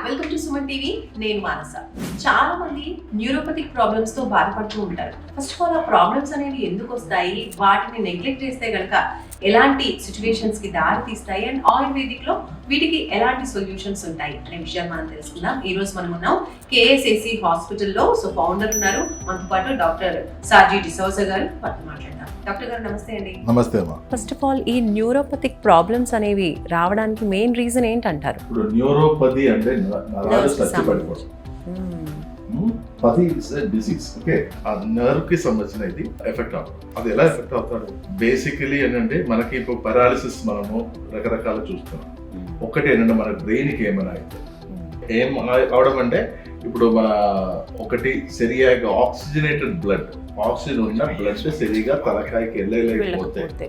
Welcome to Suman TV. నేను మానస. చాలా మంది న్యూరోపతిక్ ప్రాబ్లమ్స్ తో బాధపడుతూ ఉంటారు. ఫస్ట్ ఆఫ్ ఆల్ ఆ ప్రాబ్లమ్స్ అనేవి ఎందుకు వస్తాయి, వాటిని నెగ్లెక్ట్ చేస్తే గనక ఎలాంటి సిచ్యువేషన్స్ కి దారి తీస్తాయి అండ్ ఆయుర్వేదిక్ లో వీటికి ఎలాంటి సొల్యూషన్స్ ఉంటాయి అనే విషయాలు మనం తెలుసుకుందాం. ఈ రోజు మనం ఉన్నాం KSAC హాస్పిటల్లో. సో ఫౌండర్ ఉన్నారు మనతో పాటు డాక్టర్ సాజీ డిసౌజా గారు. వారితో మాట్లాడదాం. డాక్టర్ గారు నమస్తే అండి. నమస్తే అమ్మా. ఫస్ట్ ఆఫ్ ఆల్ ఈ న్యూరోపతిక్ ప్రాబ్లమ్స్ అనేవి రావడానికి మెయిన్ రీజన్ ఏంటంటారు? ఇప్పుడు న్యూరోపతి అంటే నరాలు చచ్చిపడిపోవడం. పతి ఇస్ డిసీజ్. ఓకే, ఆ నర్వ్ కి సంబంధించిన ఇది ఎఫెక్ట్ అవుతుంది. అది ఎలా ఎఫెక్ట్ అవుతాడు బేసికలీ ఏంటంటే మనకి ఇప్పుడు పారాలిసిస్ మనము రకరకాలు చూస్తున్నాం. ఒకటి ఏంటంటే మన బ్రెయిన్ కి ఏమైనా అయితే ఏం అవడం అంటే ఇప్పుడు మన ఒకటి సరిగా ఆక్సిజనేటెడ్ బ్లడ్, ఆక్సిజన్ ఉన్న బ్లడ్ సరిగా తలకాయకి వెళ్ళలేకపోతే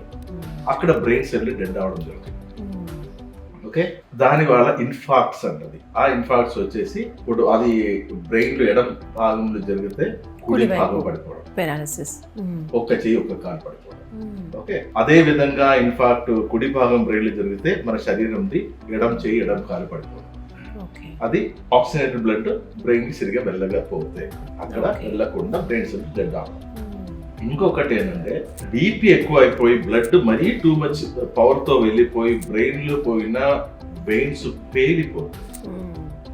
అక్కడ బ్రెయిన్ సెల్ డెడ్ అవడం జరుగుతుంది. ఓకే, దాని వల్ల ఇన్ఫాక్ట్స్ అంటది. ఆ ఇన్ఫాక్ట్స్ వచ్చేసి ఇప్పుడు అది బ్రెయిన్ లో ఎడం భాగంలో జరిగితే కుడి భాగం పడిపోవడం, ఒక్క చెయ్యి ఒక్క కాలు పడిపోవడం. ఓకే, అదే విధంగా ఇన్ఫాక్ట్ కుడి భాగం బ్రెయిన్ లో జరిగితే మన శరీరం ఎడం చెయ్యి ఎడం కాలు పడిపోవడం. అది ఆక్సిజనేటెడ్ బ్లడ్ బ్రెయిన్ కి సరిగా వెళ్ళకపోతే అక్కడ వెళ్ళకుండా బ్రెయిన్ సెల్ డెడ్ అవడం. ఇంకొకటి ఏంటంటే బీపీ ఎక్కువ అయిపోయి బ్లడ్ మరీ టూ మచ్ పవర్ తో వెళ్ళిపోయి బ్రెయిన్ లో పోయిన వెయిన్స్ పేలిపోతుంది.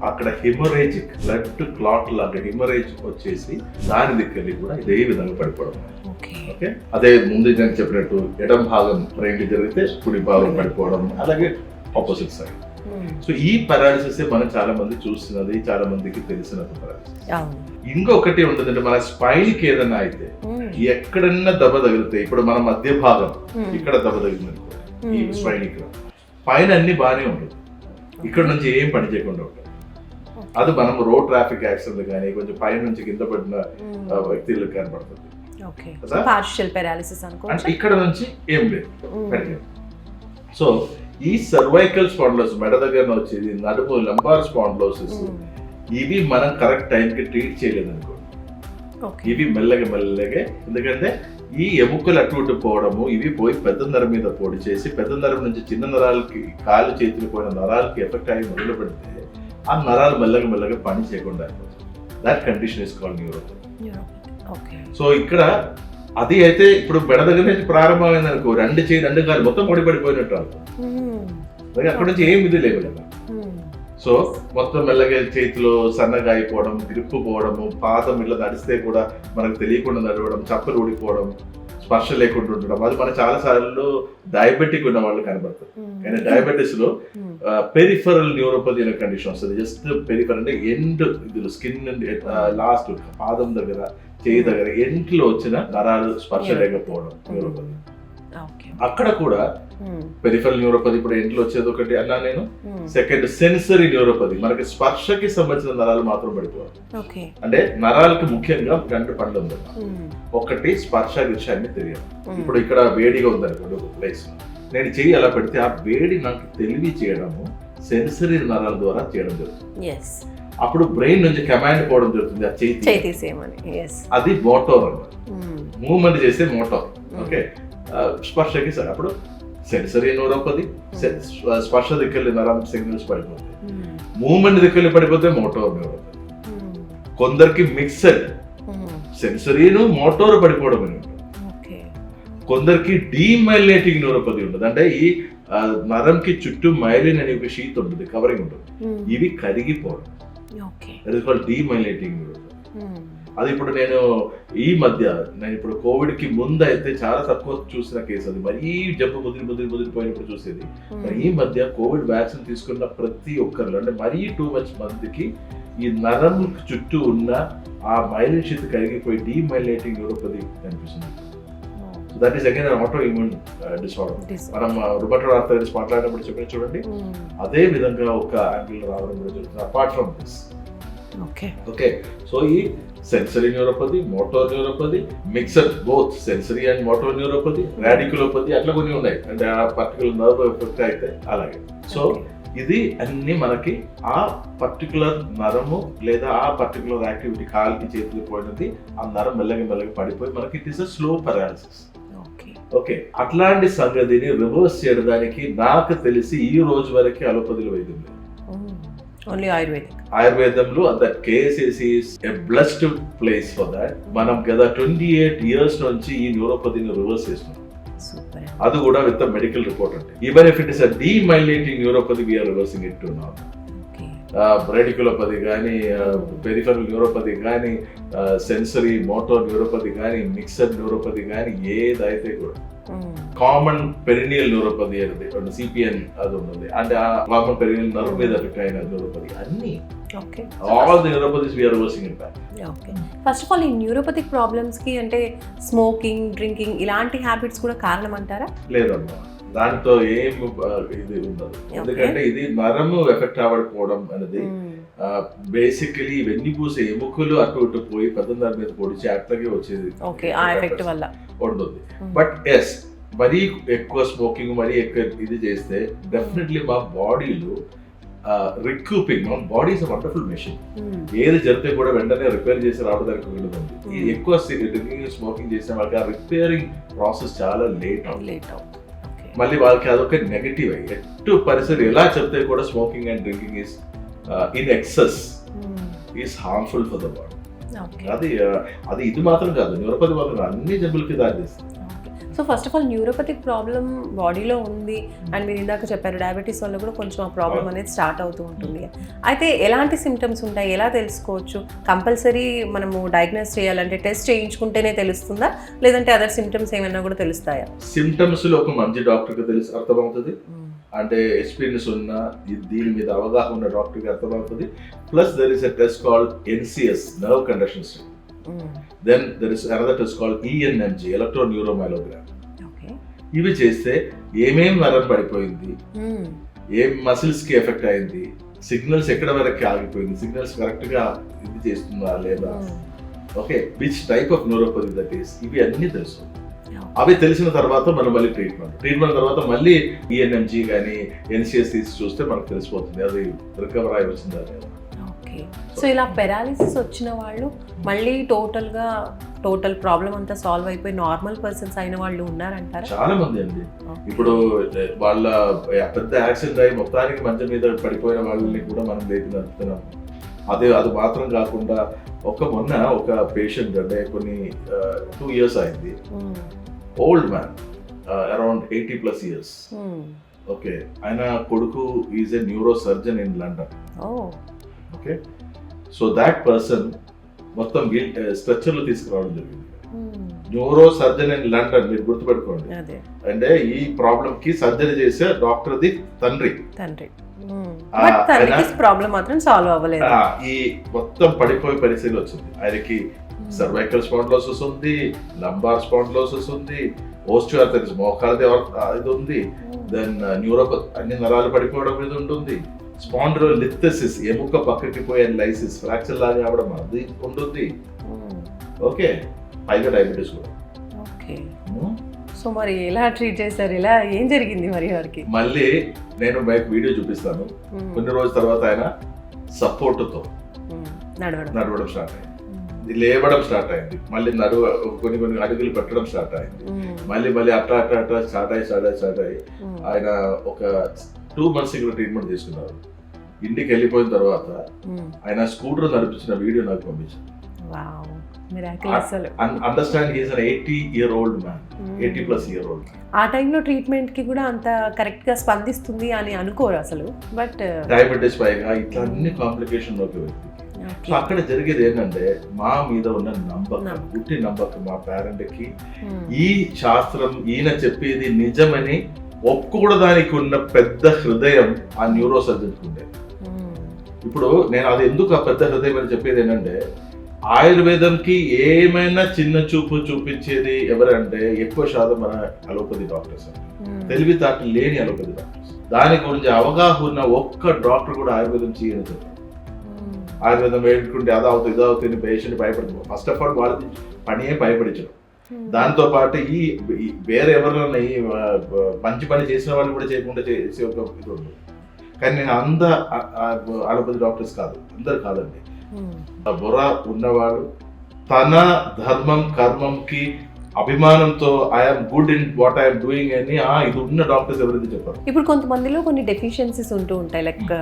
అక్కడ హిమరేజిక్ బ్లడ్ క్లాట్ లాగా హిమరేజ్ వచ్చేసి దాని దగ్గరికి కూడా ఇదే విధంగా పడిపోవడం. ఓకే, అదే ముందు నేను చెప్పినట్టు ఎడం భాగం బ్రెయిన్ కి జరిగితే కుడి భాగం పడిపోవడం, అలాగే ఆపోజిట్ సైడ్. సో ఈ పారాలిసిస్ మనం చాలా మంది చూస్తున్నది, చాలా మందికి తెలిసిన పారాలిసిస్. ఇంకొకటి ఉంటుందంటే మన స్పైన్ కి ఏదైనా అయితే ఎక్కడన్నా దెబ్బ తగిలితే, ఇప్పుడు మన మధ్య భాగం ఇక్కడ దెబ్బ తగిలింది ఈ స్పైన్ ఇక్కడ పైన అన్ని బాగానే ఉంటుంది, ఇక్కడ నుంచి ఏం పని చేయకుండా ఉంటుంది. అది మనం రోడ్ ట్రాఫిక్ యాక్సిడెంట్ కానీ కొంచెం పైన నుంచి కింద పడిన వ్యక్తులకు కనబడుతుంది. ఇక్కడ నుంచి ఏం లేదు. సో ఈ సర్వైకల్ స్పాండిలోసిస్ మెడ దగ్గర వచ్చేది, నడుము లంబార్ స్పాండిలోసిస్, ఇవి మనం కరెక్ట్ టైంకి ట్రీట్ చేయలేదు అనుకోండి, ఇవి మెల్లగా ఎందుకంటే ఈ ఎముకలు అటు పోవడము, ఇవి పోయి పెద్ద నరం మీద పొడి చేసి పెద్ద నరం నుంచి చిన్న నరాలకి కాలు చేతులు పోయిన నరాలకి ఎఫెక్ట్ అయ్యి మొదలు పెడితే ఆ నరాలు మెల్లగా పని చేయకుండా అయిపోతుంది. That condition is called neuropathy. So ఇక్కడ అది అయితే ఇప్పుడు మెడ దగ్గర నుంచి ప్రారంభమైంది అనుకో, రెండు కాలు మొత్తం పొడి పడిపోయినట్టు అక్కడ నుంచి ఏం ఇది లేవు కదా. సో మొత్తం మెల్లగా చేతిలో సన్నగా అయిపోవడం, గ్రిప్ పోవడము, పాదం ఇట్లా నడిస్తే కూడా మనకు తెలియకుండా నడవడం, చప్పలు ఊడిపోవడం, స్పర్శ లేకుండా ఉండడం. అది మన చాలా సార్లు డయాబెటిక్ ఉన్న వాళ్ళు కనబడుతుంది. కానీ డయాబెటీస్ లో పెరిఫరల్ న్యూరోపతి అనే కండిషన్ వస్తుంది. జస్ట్ పెరిఫరల్ అంటే ఎండ్ ఇది స్కిన్ లాస్ట్ పాదం దగ్గర, చేయి దగ్గర ఎంట్లో వచ్చిన నరాలు స్పర్శ లేకపోవడం న్యూరోపతి. అక్కడ కూడా పెరిఫరల్ న్యూరోపతి ఇప్పుడు ఎంట్లో వచ్చేది ఒకటి అన్నా నేను. సెకండ్ సెన్సరీ న్యూరోపతి, మనకి స్పర్శకి సంబంధించిన నరాలు మాత్రం పడిపోవాలి. అంటే నరాలకి ముఖ్యంగా రెండు పనులు ఉంది. ఒకటి స్పర్శ విషయాన్ని తెలియదు. ఇప్పుడు ఇక్కడ వేడిగా ఉందనుకోండి ఒక ప్లేస్, నేను చెయ్యి అలా పెడితే ఆ వేడి నాకు తెలివి చేయడము సెన్సరీ నరాల ద్వారా చేయడం జరుగుతుంది. అప్పుడు బ్రెయిన్ నుంచి కమాండ్ పోవడం జరుగుతుంది, ఆ చేయి తీసేయమని. అది మోటార్ అన్నమాట, మూవ్మెంట్ చేసే మోటార్. ఓకే, స్పర్శకి సరే అప్పుడు సెన్సరీ న్యూరోపతి, స్పర్శ దిక్కెళ్ళి నరం సిగ్నల్స్ పడిపోతాయి. మూవ్మెంట్ దిక్కెళ్ళి పడిపోతే మోటార్ న్యూరోపతి. కొందరికి మిక్సర్ సెన్సరీను మోటార్ పడిపోవడం అని ఉంటుంది. కొందరికి డీమైలేటింగ్ న్యూరోపతి ఉంటుంది. అంటే ఈ నరంకి చుట్టూ మైలిన్ అనే ఒక షీత్ ఉంటుంది, కవరింగ్ ఉంటుంది, ఇవి కరిగిపోవడం. డీమైలేటింగ్ న్యూరోపతి. అది ఇప్పుడు నేను ఇప్పుడు కోవిడ్ కి ముందు అయితే చాలా తక్కువ చూసిన కేసు. అది మరీ జబ్బు ముదిరిపోయినప్పుడు చూసేది. మరి ఈ మధ్య కోవిడ్ వ్యాక్సిన్ తీసుకున్న ప్రతి ఒక్కరు అంటే మరీ టూ మచ్ మందికి ఈ నరం చుట్టూ ఉన్న ఆ మైలిన్ షీత్ కరిగిపోయి డీమైలేటింగ్ న్యూరోపతి కనిపిస్తుంది. That is again auto immune disorder. మనం రుమటాయిడ్ ఆర్థరైటిస్ మాట్లాడినప్పుడు చెప్పిన చూడండి, అదే విధంగా ఒక యాంగిల్ రావడం కూడా జరుగుతుంది. Apart from this okay, so ఈ sensory neuropathy, motor neuropathy, mixer both sensory and motor neuropathy, radiculopathy అట్లా కొన్ని ఉన్నాయి. అంటే ఆ పర్టికులర్ నర్వ్ ఎఫెక్ట్ అయితే అలాగే. సో ఇది అన్ని మనకి ఆ పర్టికులర్ నరము లేదా ఆ పర్టికులర్ యాక్టివిటీ కాలికి చేతులు పోయినది ఆ నరం మెల్లగా పడిపోయి మనకి it is a slow paralysis. Okay, అట్లాంటి సంగతిని రివర్స్ చేయడానికి నాకు తెలిసి ఈ రోజు వరకు అలోపతిలో వైద్యం లేదు. ఓన్లీ ఆయుర్వేదిక్. ఆయుర్వేదంలో that KSAC is a blessed place for that. మనం గత 28 years నుంచి ఈ న్యూరోపతిని రివర్స్ చేస్తున్నాం. సూపర్. అది కూడా విత్ మెడికల్ రిపోర్ట్ అంటే even if it is a demyelinating neuropathy we're reversing it to now. Radiculopathy కానీ, పెరిఫెరల్ న్యూరోపతి కానీ, సెన్సరీ మోటార్ న్యూరోపతి కానీ, మిక్సర్ న్యూరోపతి కానీ, ఏదైతే కూడా కామన్ పెరినియల్ న్యూరోపతి అనేది సిపిఎన్ అది ఉన్నది అంటే ఆ కామన్ పెరినియల్ నర్వ్ మీద ఎఫెక్ట్ అయిన న్యూరోపతి అన్ని all the neuropathies we are reversing in fact. Okay. First of all ఈ న్యూరోపతిక్ ప్రాబ్లమ్స్ కి అంటే స్మోకింగ్, డ్రింకింగ్ ఇలాంటి హ్యాబిట్స్ కూడా కారణం అంటారా? లేదమ్మా, దాంతో ఏం ఇది ఉండదు. ఎందుకంటే ఇది నరము ఎఫెక్ట్ అవ్వకపోవడం అనేది బేసికలీ వెన్నుపూసే ఎముకలు అటు ఇటు పోయి పెద్ద మీద పొడిచి అట్లాగే వచ్చేది ఉంటుంది. బట్ ఎస్, మరీ ఎక్కువ స్మోకింగ్, మరీ ఎక్కువ ఇది చేస్తే డెఫినెట్లీ మా బాడీలో రిక్యూపింగ్, మన బాడీ ఇస్ వండర్ఫుల్ మెషిన్. ఏది జరిగితే కూడా వెంటనే రిపేర్ చేసి రావడానికి ఉంటుంది. ఎక్కువ డ్రింకింగ్, స్మోకింగ్ చేసిన వాళ్ళకి ఆ రిపేరింగ్ ప్రాసెస్ చాలా లేట్ అవుతుంది. మళ్ళీ వాళ్ళకి అదొక నెగటివ్ ఎట్టు పరిస్థితి ఎలా చెప్తే కూడా smoking and drinking is in excess is harmful for the body. అది ఇది మాత్రం కాదు, న్యూరోపతి మాత్రం అన్ని జబ్బులకి దారితీస్తుంది. So first of all neuropathic problem బాడీలో ఉంది అండ్ మీరు ఇందాక చెప్పారు డయాబెటీస్ వల్ల కూడా కొంచెం ఆ ప్రాబ్లం అనేది స్టార్ట్ అవుతూ ఉంటుంది. అయితే ఎలాంటి సిమ్టమ్స్ ఉంటాయి, ఎలా తెలుసుకోవచ్చు? కంపల్సరీ మనము డయాగ్నోస్ చేయాలంటే టెస్ట్ చేయించుకుంటేనే తెలుస్తుందా, లేదంటే అదర్ సిమ్టమ్స్ ఏమైనా కూడా తెలుస్తాయా? సిమ్టమ్స్ లో ఒక మంచి డాక్టర్కి తెలిసి అర్థమవుతుంది, అంటే ఎక్స్పీరియన్స్ ఉన్న దీని మీద అవగాహన ఉన్న డాక్టర్కి అర్థమవుతుంది. Plus there is a test called NCS, nerve conduction study. Then there is another test called ENMG, electroneuromelogram. ఇవి చేస్తే ఏమేం నరం పడిపోయింది, ఏం మసిల్స్ కి ఎఫెక్ట్ అయింది, సిగ్నల్స్ ఎక్కడ వరకు ఆగిపోయింది, సిగ్నల్స్ కరెక్ట్ గా ఇది చేస్తుందా లేదా, okay, which type of neuropathy that is, ఇవి అన్ని తెలుసు. అవి తెలిసిన తర్వాత మనం మళ్ళీ ట్రీట్మెంట్ తర్వాత మళ్ళీ ENMG కానీ NCS తీసి చూస్తే మనకు తెలిసిపోతుంది అది రికవర్ అయి వచ్చిందా లేదా. సో ఇలా పెరాలిసిస్ వచ్చిన వాళ్ళు మళ్ళీ టోటల్ ప్రాబ్లం అంతా సాల్వ్ అయిపోయి నార్మల్ పర్సన్స్ అయిన వాళ్ళు ఉన్నారంటారా? చాలా మంది అండి. ఇప్పుడు వాళ్ళ పెద్ద యాక్సిడెంట్ అయ్యి మొత్తానికి మంచం మీద పడిపోయిన వాళ్ళని కూడా మనం లేపినాం. అది మాత్రం కాకుండా మొన్న ఒక పేషెంట్ అంటే కొన్ని 2 years అయింది, old man, around 80+ years. Okay, ఆయన కొడుకు is a neuro surgeon in London. Okay, so that person మొత్తం స్ట్రక్చర్ లో తీసుకురావడం జరిగింది. న్యూరో సర్జన్ ఇన్ లండన్, మీరు గుర్తుపెట్టుకోండి. అంటే ఈ ప్రాబ్లం కి సర్జరీ చేసే డాక్టర్ ది తండ్రి. ప్రాబ్లం మాత్రం సాల్వ్ అవ్వలేదు. ఈ మొత్తం పడిపోయే పరిస్థితి వచ్చింది ఆయనకి. సర్వైకల్ స్పాండిలోసిస్ ఉంది, లంబార్ స్పాండిలోసిస్ ఉంది, ఓస్టియోఆర్థరైటిస్ మోకాళ్ళది ఇది ఉంది, దెన్ న్యూరోపతి అన్ని నరాలు పడిపోవడం మీద ఉంటుంది, స్పాండిలోలిథెసిస్ ఎముక పక్కకి పోయే లైసిస్ ఫ్రాక్చర్ లాగా అవడం అది ఉంటుంది. ఓకే, పైగా డయాబెటీస్ కూడా. ఓకే, సో మరి ఎలా ట్రీట్ చేశారు, ఎలా ఏం జరిగింది మరి వారికి? మళ్ళీ నేను మీకు వీడియో చూపిస్తాను. కొన్ని రోజుల తర్వాత ఆయన సపోర్ట్తో నడవడం స్టార్ట్ అయింది, లేవడం స్టార్ట్ అయింది, మళ్ళీ కొన్ని అడుగులు పెట్టడం స్టార్ట్ అయింది, మళ్ళీ అట్లా స్టార్ట్ అయ్యి ఆయన ఒక 2 months ఇక్కడ ట్రీట్మెంట్ తీసుకున్నారు. ఇంటికి వెళ్ళిపోయిన తర్వాత ఆయన స్కూటర్ నడిపించిన వీడియో నాకు పంపించారు. Understand he is an 80-year-old man, 80+-year-old. ఆ టైంలో ట్రీట్మెంట్ కి కూడా అంత కరెక్ట్ గా స్పందిస్తుంది అని అనుకోరు అసలు. బట్ డయాబెటీస్ పైగా ఇట్లా అన్ని కాంప్లికేషన్ లోకి వెళ్తుంది. సో అక్కడ జరిగేది ఏంటంటే మా మీద ఉన్న నమ్మకం, పుట్టి నమ్మకం మా పేరెంట్ కి ఈ శాస్త్రం ఈయన చెప్పేది నిజమని ఒప్పుకోవడానికి ఉన్న పెద్ద హృదయం ఆ న్యూరో సర్జన్కి ఉండేది. ఇప్పుడు నేను అది ఎందుకు ఆ పెద్ద హృదయం అని చెప్పేది ఏంటంటే, ఆయుర్వేదంకి ఏమైనా చిన్న చూపు చూపించేది ఎవరంటే ఎక్కువ శాతం మన అలోపతి డాక్టర్స్, తెలివితేటలు లేని అలోపతి డాక్టర్స్. దాని గురించి అవగాహన ఉన్న ఒక్క డాక్టర్ కూడా ఆయుర్వేదం చేయని చెప్పారు. ఆయుర్వేదం వేడుకుంటే ఇది అవుతుంది పేషెంట్ భయపడుతుంది. ఫస్ట్ ఆఫ్ ఆల్ వాళ్ళకి పనియే భయపడించడం. దాంతో పాటు ఈ వేరే ఎవరైనా ఈ మంచి పని చేసిన వాళ్ళు కూడా చేయకుండా చేసే ఒక ఇది ఉంది. కానీ నేను అలోపతి డాక్టర్స్ కాదు, అందరు కాదండి. బుర్ర ఉన్నవాడు తన ధర్మం కర్మంకి అభిమానంతో I'm good in what I'm doing అని ఇది ఉన్న డాక్టర్స్ ఎవరైతే చెప్పారు. ఇప్పుడు కొంతమందిలో కొన్ని డెఫిషియన్సీస్ ఉంటూ ఉంటాయి, లైక్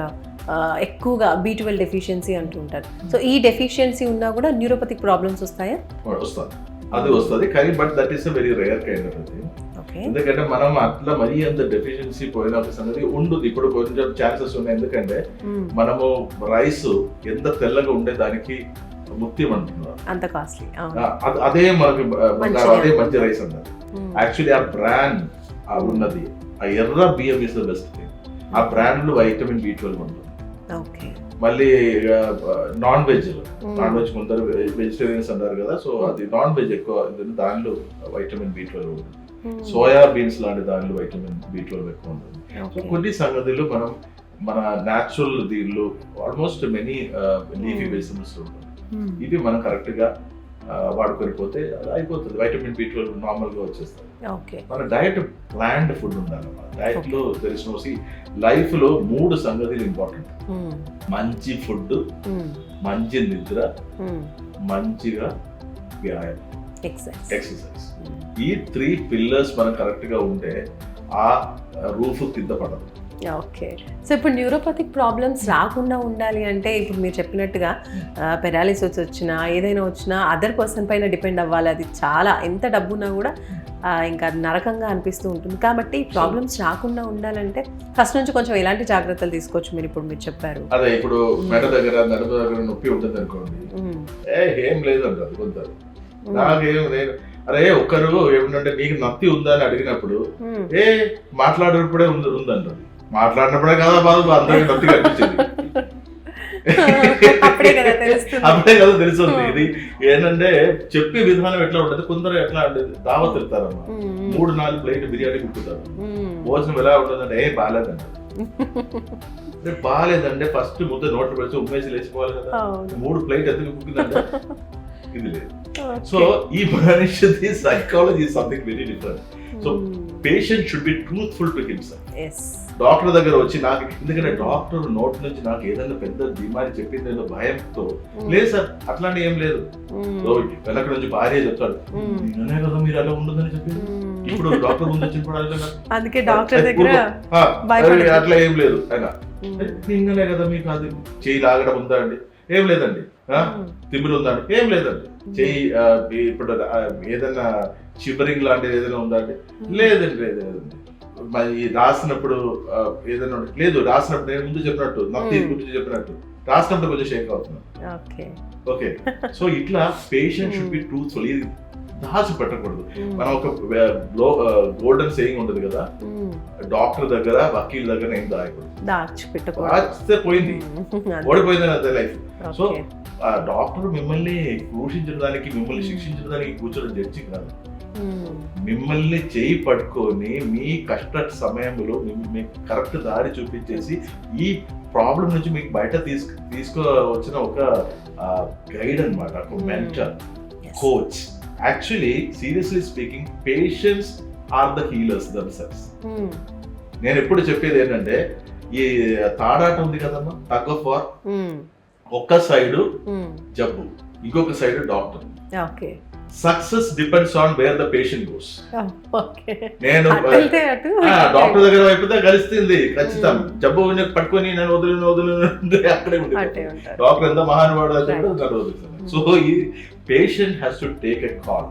ఎక్కువగా B12 డెఫిషియన్సీ అంటుంటారు. సో ఈ డెఫిషియన్సీ ఉన్నా కూడా న్యూరోపతిక్ ప్రాబ్లమ్స్ వస్తాయా? వస్తుంది, అది వస్తుంది, కానీ but that is a very rare kind of thing. ఎందుకంటే మనం అట్లా మరీ అంత డెఫిషియన్సీ పోయిన సంగతి ఉండదు. ఇప్పుడు కొంచెం ఛాన్సెస్ ఉన్నాయి, ఎందుకంటే మనము రైస్ ఎంత తెల్లగా ఉండే దానికి ముత్యం అంటున్నారు, అంత కాస్ట్లీ. అదే మనకి అదే మంచి రైస్ అన్నారు. యాక్చువల్లీ ఆ బ్రాండ్ ఉన్నది, ఆ ఎర్ర బియ్యం ఇస్ ద బెస్ట్ థింగ్. ఆ బ్రాండ్ లో వైటమిన్ B12 ఉంటుంది. మళ్ళీ నాన్ వెజ్ ముందర వెజిటేరియన్స్ అంటారు కదా, సో అది నాన్ వెజ్ ఎక్కువ, దానిలో వైటమిన్ B12 ఉంటుంది. సోయా బీన్స్ లాంటి దానిలో వైటమిన్ B12 ఎక్కువ ఉంటుంది. సో కొన్ని సంగతులు మనం మన న్యాచురల్ దీనిలో ఆల్మోస్ట్ మెనీ లీఫీ వెజిటబుల్స్ ఉంటుంది. ఇవి మనం కరెక్ట్ గా వాడుకొని పోతే అది అయిపోతుంది, వైటమిన్ B12 నార్మల్ గా వచ్చేస్తుంది. మన డయట్ ప్లాన్డ్ ఫుడ్ ఉండాలి. డయట్ లో తెలిసిన లైఫ్ లో 3 సంగతులు ఇంపార్టెంట్: మంచి ఫుడ్, మంచి నిద్ర, మంచిగా వ్యాయామం, ఎక్సర్సైజ్. ఈ 3 పిల్లర్స్ మనం కరెక్ట్ గా ఉంటే ఆ రూఫ్ కింద పడదు. ఓకే. సో ఇప్పుడు న్యూరోపతిక్ ప్రాబ్లమ్స్ రాకుండా ఉండాలి అంటే ఇప్పుడు మీరు చెప్పినట్టుగా పెరాలిసిస్ వచ్చినా ఏదైనా వచ్చినా అదర్ పర్సన్ పైన డిపెండ్ అవ్వాలి. అది చాలా ఎంత డబ్బున్నా కూడా ఇంకా నరకంగా అనిపిస్తూ ఉంటుంది. కాబట్టి ప్రాబ్లమ్స్ రాకుండా ఉండాలంటే ఫస్ట్ నుంచి కొంచెం ఎలాంటి జాగ్రత్తలు తీసుకోవచ్చు మీరు ఇప్పుడు మీరు చెప్పారు. అదే ఇప్పుడు మెడ దగ్గర నడుము దగ్గర నొప్పి ఉంటుంది అనుకోండి, ఏం లేదండి అది కొంత నాకేం లేదు. అరే ఒక్కరు ఏమిటంటే నీకు నొప్పి ఉందా అని అడిగినప్పుడు మాట్లాడినప్పుడే ఉందంటారు. మాట్లాడినప్పుడే కదా బాధ అందరికి నొప్పి కనిపించింది, అప్పుడే కదా తెలుస్తుంది. ఇది ఏంటంటే చెప్పే విధానం ఎట్లా ఉంటుంది, కొందరు ఎట్లా ఉంటుంది, దావత్ వెళ్తారమ్మా, 3-4 ప్లేట్ బిర్యానీ కుట్టుతారు, భోజనం ఎలా ఉంటుందంటే బాగాలేదంట. బాగాలేదంటే ఫస్ట్ ముద్ద నోట్లు పెడితే ఉమ్మేసి లేచిపోవాలి కదా, 3 ప్లేట్ ఎందుకు కుక్కిందంటే ఇది లేదు. సో ఈ మనిషిది psychology is something very different. So patient should be truthful to himself. Doctor దగ్గర వచ్చి నాకు, ఎందుకంటే డాక్టర్ నోట్ నుంచి నాకు ఏదైనా పెద్ద బీమారి చెప్పింది ఏదో భయంతో లేదు సార్, అట్లాంటి ఏం లేదు. వెనక నుంచి భార్య చెప్తాడు, నిన్ననే కదా మీరు అలా ఉండదని చెప్పింది, ఇప్పుడు డాక్టర్ ముందు వచ్చినప్పుడు అందుకే డాక్టర్ దగ్గర అట్లా ఏం లేదు. అయినా నిన్ననే కదా మీకు అది చేయి లాగడం ఉందా అండి, ఏం లేదండి. తిమ్మిరి ఉందండి, ఏం లేదండి. చెయ్యి ఇప్పుడు ఏదైనా షివరింగ్ లాంటిది ఏదైనా ఉందండి, లేదండి లేదండి. మరి రాసినప్పుడు ఏదైనా లేదు, రాసినప్పుడు నేను ముందు చెప్పినట్టు నొప్పి గురించి చెప్పినట్టు రాసినప్పుడు కొంచెం షేక్ అవుతున్నాను. ఓకే, సో ఇట్లా పేషెంట్ షుడ్ బి ట్రూత్ఫుల్. ఇది దాచి పెట్టకూడదు. మనం ఒక గోల్డెన్ సేయింగ్ ఉంటుంది కదా, డాక్టర్ దగ్గర వకీల్ దగ్గర ఏం దాచితే పోయింది, ఓడిపోయిందని అదే లైఫ్. సో ఆ డాక్టర్ మిమ్మల్ని క్రూషించడానికి, మిమ్మల్ని శిక్షించడానికి కూర్చొని జడ్జి కాదు, మిమ్మల్ని చేయి పట్టుకొని మీ కష్ట సమయంలో మీకు కరెక్ట్ దారి చూపించేసి ఈ ప్రాబ్లం నుంచి మీకు బయట తీసుకువచ్చిన ఒక గైడ్ అన్నమాట, ఒక mentor, coach. Actually, seriously speaking, patients are the healers themselves. నేను ఎప్పుడు చెప్పేది ఏంటంటే, ఈ తాడాట ఉంది కదమ్మా, టగ్ ఆఫ్ వార్, ఒక సైడ్ జబ్బు, ఇంకొక side doctor. Success depends on wear the patient goes. నేను డాక్టర్ దగ్గర అయిపోతే కలిస్తుంది ఖచ్చితం, జబ్బు పట్టుకొని నేను వదిలి అక్కడే ఉంటుంది. డాక్టర్ ఎంత మహానుభావుడు అయితే వదులుతాను. సో ఈ patient has to take a call.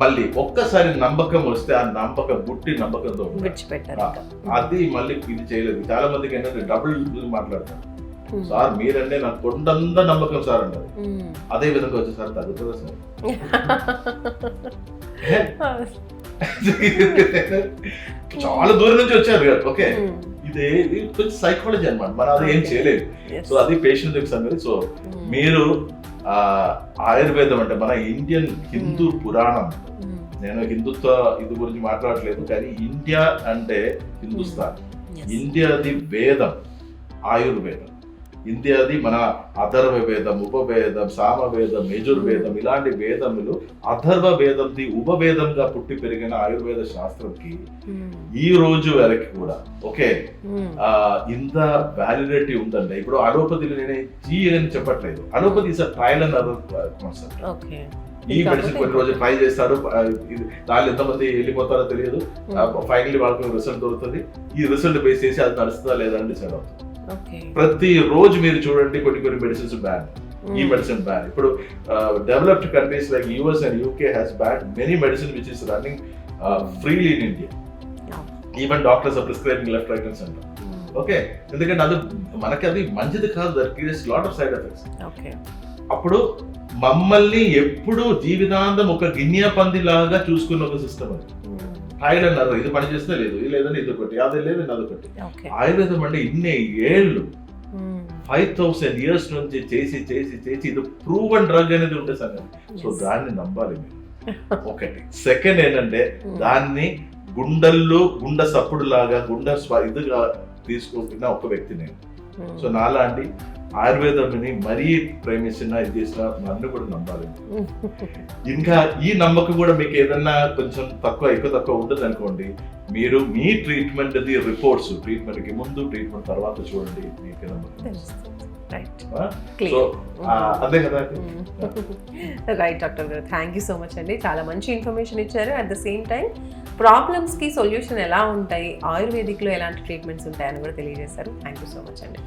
మళ్ళీ ఒక్కసారి నమ్మకం వస్తే ఆ నమ్మకం గుట్టి నమ్మకంతో అది మళ్ళీ ఇది చేయలేదు. చాలా మందికి ఏంటంటే డబుల్ మాట్లాడతారు, సార్ మీరంటే నాకు కొండంత నమ్మకం సార్ అంటారు, అదే విధంగా వచ్చే సార్ తగ్గుతుందా సార్, చాలా దూరం నుంచి వచ్చారు కదా. ఓకే, ఇది కొంచెం సైకాలజీ అన్నమాట, మనం అది ఏం చేయలేదు. సో అది పేషెంట్ యొక్క సంగతి. సో మీరు ఆయుర్వేదం అంటే మన ఇండియన్ హిందూ పురాణం, నేను హిందుత్వ ఇది గురించి మాట్లాడట్లేదు, కానీ ఇండియా అంటే హిందుస్థాన్, ఇండియాది వేదం ఆయుర్వేదం, ఇండియాది మన అథర్వ వేదం, ఉపవేదం, సామవేదం, యజుర్వేదం, ఇలాంటి వేదములు అథర్వ వేదంది ఉపవేదంగా పుట్టి పెరిగిన ఆయుర్వేద శాస్త్రంకి ఈ రోజు వరకు కూడా ఓకే ఇంత వ్యాలిడిటీ ఉందండి. ఇప్పుడు అలోపతిలో నేను జీ అని చెప్పట్లేదు, allopathy is a trial and other concept. ఈ మెడిసిన్ కొన్ని రోజులు ట్రై చేస్తారు, దానిలో ఎంతమంది వెళ్ళిపోతారో తెలియదు, ఫైనల్లీ వాళ్ళకి రిజల్ట్ దొరుకుతుంది. ఈ రిజల్ట్ బేస్ చేసి అది నడుస్తుందా లేదా అని డిసైడ్ అవుతుంది. ప్రతి రోజు మీరు చూడండి కొన్ని మెడిసిన్స్ బ్యాన్, ఈ మెడిసిన్ బ్యాన్. ఇప్పుడు developed countries like US and UK has ban many medicine which is running freely in India. Even doctors are prescribing left right and centre. Okay, ఎందుకంటే అది మనకి అది మంచిది కాదు, that creates lot of side effects. అప్పుడు మమ్మల్ని ఎప్పుడు జీవితాంతం ఒక గిన్నె పంది లాగా చూసుకున్న ఒక సిస్టమ్ అది. థాయిలాండ్ అన్నారు ఇది పని చేస్తే లేదు, ఇది లేదని ఇది ఒకటి, అదే లేదని అదొకటి. ఆయుర్వేదం అంటే ఇన్ని ఏళ్ళు 5000 years నుంచి చేసి చేసి చేసి ఇది ప్రూవన్ డ్రగ్ అనేది ఉంటే సంగతి. సో దాన్ని నమ్మాలి మీరు. ఒకటి. సెకండ్ ఏంటంటే దాన్ని గుండె సప్పుడు లాగా ఇదిగా తీసుకోకుండా ఒక వ్యక్తి నేను. సో నాలాంటి ఆయుర్వేదంని మరీ ప్రేమించిన ఇది చేసిన నన్ను కూడా నమ్మాలి. ఇంకా ఈ నమ్మకం కూడా మీకు ఏదన్నా కొంచెం ఎక్కువ తక్కువ ఉంటుంది అనుకోండి, మీరు మీ ట్రీట్మెంట్ రిపోర్ట్స్, ట్రీట్మెంట్ కి ముందు ట్రీట్మెంట్ తర్వాత చూడండి, మీకు నమ్మకం. సో అదే కదా. రైట్ డాక్టర్ గారు, థ్యాంక్ యూ సో మచ్ అండి, చాలా మంచి ఇన్ఫర్మేషన్ ఇచ్చారు. అట్ ద సేమ్ టైం ప్రాబ్లమ్స్కి సొల్యూషన్ ఎలా ఉంటాయి, ఆయుర్వేదిక్లో ఎలాంటి ట్రీట్మెంట్స్ ఉంటాయని కూడా తెలియజేశారు. థ్యాంక్ యూ సో మచ్ అండి.